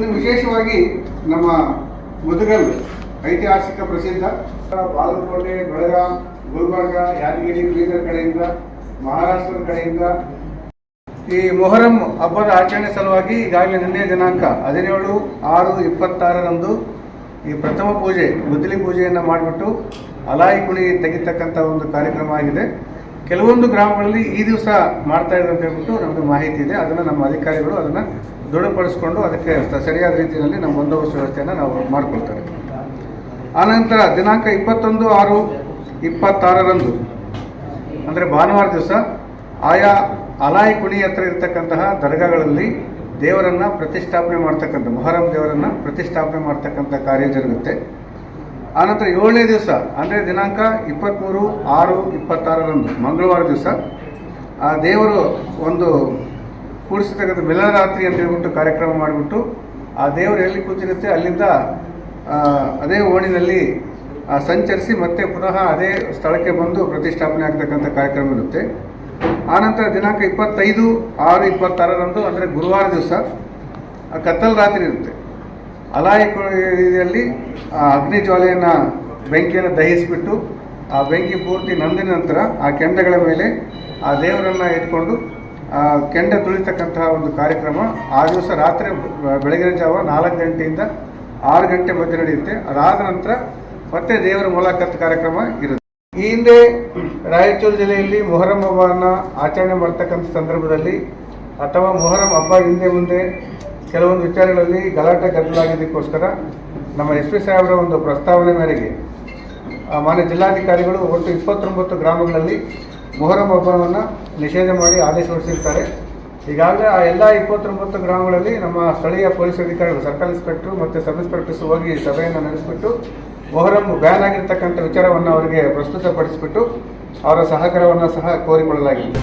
ಇನ್ನು ವಿಶೇಷವಾಗಿ ನಮ್ಮ ಮುದಗಲ್ ಐತಿಹಾಸಿಕ ಪ್ರಸಿದ್ಧ ಬಾಗಲಕೋಟೆ, ಬೆಳಗಾಂ, ಗುಲ್ಬರ್ಗ, ಯಾದಗಿರಿ, ಬೀದರ್ ಕಡೆಯಿಂದ, ಮಹಾರಾಷ್ಟ್ರದ ಕಡೆಯಿಂದ ಈ ಮೊಹರಂ ಹಬ್ಬದ ಆಚರಣೆ ಸಲುವಾಗಿ ಈಗಾಗಲೇ ನಿನ್ನೆ ದಿನಾಂಕ 17/6/26ರಂದು ಈ ಪ್ರಥಮ ಪೂಜೆ ಗುದ್ದಲಿ ಪೂಜೆಯನ್ನು ಮಾಡಿಬಿಟ್ಟು ಅಲಾಯಿ ಕುಣಿ ತೆಗಿತಕ್ಕಂಥ ಒಂದು ಕಾರ್ಯಕ್ರಮ ಆಗಿದೆ. ಕೆಲವೊಂದು ಗ್ರಾಮಗಳಲ್ಲಿ ಈ ದಿವಸ ಮಾಡ್ತಾ ಇದ್ದಾರೆ ಅಂತ ಹೇಳ್ಬಿಟ್ಟು ನಮಗೆ ಮಾಹಿತಿ ಇದೆ. ಅದನ್ನು ನಮ್ಮ ಅಧಿಕಾರಿಗಳು ಅದನ್ನು ದೃಢಪಡಿಸಿಕೊಂಡು ಅದಕ್ಕೆ ಸರಿಯಾದ ರೀತಿಯಲ್ಲಿ ನಮ್ಮ ಬಂದೋಬಸ್ತ್ ವ್ಯವಸ್ಥೆಯನ್ನು ನಾವು ಮಾಡಿಕೊಳ್ತಾರೆ. ಆನಂತರ ದಿನಾಂಕ 21/6/26ರಂದು ಅಂದರೆ ಭಾನುವಾರ ದಿವಸ ಆಯಾ ಅಲಾಯಿ ಕುಣಿ ಹತ್ರ ಇರತಕ್ಕಂತಹ ದರ್ಗಾಗಳಲ್ಲಿ ದೇವರನ್ನು ಪ್ರತಿಷ್ಠಾಪನೆ ಮಾಡ್ತಕ್ಕಂಥ ಮೊಹರಂ ದೇವರನ್ನು ಪ್ರತಿಷ್ಠಾಪನೆ ಮಾಡ್ತಕ್ಕಂಥ ಕಾರ್ಯ ಜರುಗುತ್ತೆ. ಆನಂತರ 7ನೇ ದಿವಸ ಅಂದರೆ ದಿನಾಂಕ 23/6/26ರಂದು ಮಂಗಳವಾರ ದಿವಸ ಆ ದೇವರು ಒಂದು ಕೂಡಿಸತಕ್ಕಂಥ ಮಿಲನರಾತ್ರಿ ಅಂತ ಹೇಳ್ಬಿಟ್ಟು ಕಾರ್ಯಕ್ರಮ ಮಾಡಿಬಿಟ್ಟು ಆ ದೇವರು ಎಲ್ಲಿ ಕೂತಿರುತ್ತೆ ಅಲ್ಲಿಂದ ಅದೇ ಓಣಿನಲ್ಲಿ ಸಂಚರಿಸಿ ಮತ್ತೆ ಪುನಃ ಅದೇ ಸ್ಥಳಕ್ಕೆ ಬಂದು ಪ್ರತಿಷ್ಠಾಪನೆ ಆಗ್ತಕ್ಕಂಥ ಕಾರ್ಯಕ್ರಮ ಇರುತ್ತೆ. ಆನಂತರ ದಿನಾಂಕ 25/6/26ರಂದು ಅಂದರೆ ಗುರುವಾರ ದಿವಸ ಕತ್ತಲ್ ರಾತ್ರಿ ಇರುತ್ತೆ. ಅಲಾಯಿ ಕುಣಿಯಲ್ಲಿ ಅಗ್ನಿ ಜ್ವಾಲೆಯನ್ನು ಬೆಂಕಿಯನ್ನು ದಹಿಸಿಬಿಟ್ಟು ಆ ಬೆಂಕಿ ಪೂರ್ತಿ ನಂದಿನ ನಂತರ ಆ ಕೆಂಡಗಳ ಮೇಲೆ ಆ ದೇವರನ್ನು ಇಟ್ಕೊಂಡು ಆ ಕೆಂಡ ತುಳಿತಕ್ಕಂತಹ ಒಂದು ಕಾರ್ಯಕ್ರಮ ಆ ದಿವಸ ರಾತ್ರಿ ಬೆಳಗಿನ ಜಾವ 4 ಗಂಟೆಯಿಂದ 6 ಗಂಟೆ ಮಧ್ಯೆ ನಡೆಯುತ್ತೆ. ಅದಾದ ನಂತರ ಮತ್ತೆ ದೇವರ ಮುಲಾಖತ್ ಕಾರ್ಯಕ್ರಮ ಇರುತ್ತೆ. ಈ ಹಿಂದೆ ರಾಯಚೂರು ಜಿಲ್ಲೆಯಲ್ಲಿ ಮೊಹರಂ ಹಬ್ಬವನ್ನು ಆಚರಣೆ ಮಾಡ್ತಕ್ಕಂಥ ಸಂದರ್ಭದಲ್ಲಿ ಅಥವಾ ಮೊಹರಂ ಹಬ್ಬ ಹಿಂದೆ ಮುಂದೆ ಕೆಲವೊಂದು ವಿಚಾರಗಳಲ್ಲಿ ಗಲಾಟೆ ಗದ್ದಲಾಗಿದ್ದಕ್ಕೋಸ್ಕರ ನಮ್ಮ SP ಸಾಹೇಬರ ಒಂದು ಪ್ರಸ್ತಾವನೆ ಮೇರೆಗೆ ಮಾನ್ಯ ಜಿಲ್ಲಾಧಿಕಾರಿಗಳು ಒಟ್ಟು 29 ಗ್ರಾಮಗಳಲ್ಲಿ ಮೊಹರಂ ಹಬ್ಬವನ್ನು ನಿಷೇಧ ಮಾಡಿ ಆದೇಶ ಹೊರಡಿಸಿರ್ತಾರೆ. ಈಗಾಗಲೇ ಆ ಎಲ್ಲ 29 ಗ್ರಾಮಗಳಲ್ಲಿ ನಮ್ಮ ಸ್ಥಳೀಯ ಪೊಲೀಸ್ ಅಧಿಕಾರಿಗಳು ಸರ್ಕಲ್ ಇನ್ಸ್ಪೆಕ್ಟರ್ ಮತ್ತು ಸಬ್ ಇನ್ಸ್ಪೆಕ್ಟರ್ಸ್ ಹೋಗಿ ಸಭೆಯನ್ನು ನಡೆಸಿಬಿಟ್ಟು ಮೊಹರಂ ಬ್ಯಾನ್ ಆಗಿರ್ತಕ್ಕಂಥ ವಿಚಾರವನ್ನು ಅವರಿಗೆ ಪ್ರಸ್ತುತಪಡಿಸಿಬಿಟ್ಟು ಅವರ ಸಹಕಾರವನ್ನು ಸಹ ಕೋರಿಕೊಳ್ಳಲಾಗಿದೆ.